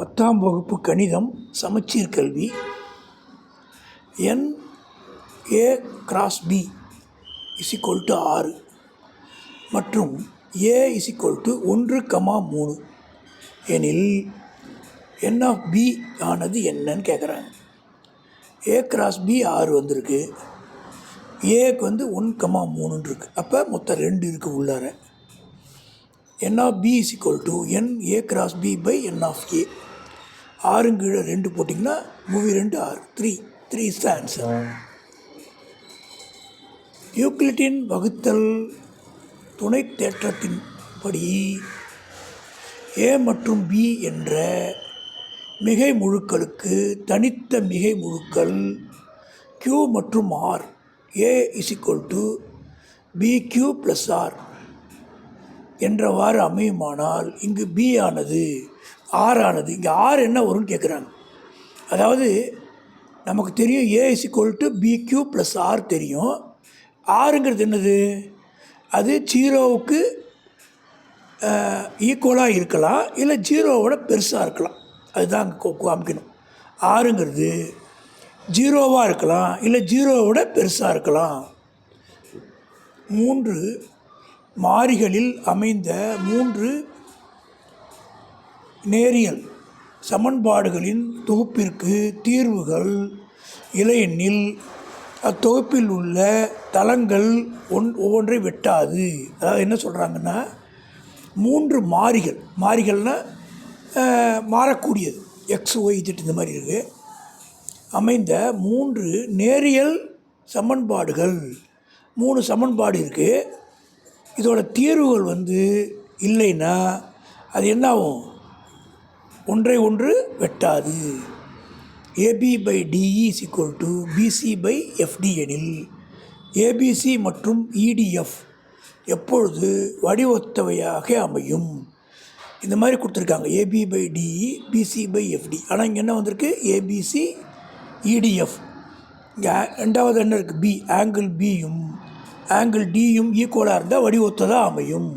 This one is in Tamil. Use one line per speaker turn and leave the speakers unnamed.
10ஆம் வகுப்பு கணிதம் சமச்சீர் கல்வி n a கிராஸ் b = 6 மற்றும் a = 1,3 எனில் n of b ஆனது என்னன்னு கேட்குறாங்க. a கிராஸ் b 6 வந்திருக்கு, ஏக்கு வந்து 1,3 இருக்குது. அப்போ மொத்தம் 2 இருக்குது உள்ளார. n of b = n a cross b by n of a. 6 கீழே 2 போட்டிங்கன்னா 2 6 3 is the answer. யூக்ளிட்டின் வகுத்தல் துணை தேற்றத்தின் படி a மற்றும் b என்ற மிகை முழுக்களுக்கு தனித்த மிகை முழுக்கள் q மற்றும் r a = bq + r என்றவாறு அமையுமானால் இங்கு b ஆனது r ஆனது இங்கே r என்ன வரும்னு கேட்குறாங்க. அதாவது நமக்கு தெரியும் a = bq + r தெரியும். ஆறுங்கிறது என்னது? அது 0வுக்கு ஈக்குவலாக இருக்கலாம், இல்லை 0வோட பெருசாக இருக்கலாம். அதுதான் அங்கே காமிக்கணும். ஆறுங்கிறது 0வாக இருக்கலாம், இல்லை 0வோட பெருசாக இருக்கலாம். 3 மாறிகளில் அமைந்த 3 நேரியல் சமன்பாடுகளின் தொகுப்பிற்கு தீர்வுகள் இல்லையெனில் அத்தொகுப்பில் உள்ள தளங்கள் ஒவ்வொன்றை வெட்டாது. அதாவது என்ன சொல்கிறாங்கன்னா, 3 மாறிகள்னால் மாறக்கூடியது x y z இந்த மாதிரி இருக்குது, அமைந்த 3 நேரியல் சமன்பாடுகள், 3 சமன்பாடு இருக்குது. இதோட தீர்வுகள் வந்து இல்லைன்னா அது என்னாகும்? ஒன்றை ஒன்று வெட்டாது. AB/DE = BC/FD எனில் ABC மற்றும் EDF எப்பொழுது வடிவொத்தவையாக அமையும்? இந்த மாதிரி கொடுத்துருக்காங்க, AB/DE BC/FD. ஆனால் இங்கே என்ன வந்திருக்கு? ABC EDF. இங்கே ரெண்டாவது என்ன இருக்குது? B. ஆங்கிள் பியும் ஆங்கிள் டியும் ஈக்குவலாக இருந்தால் வடிவொத்ததாக அமையும்.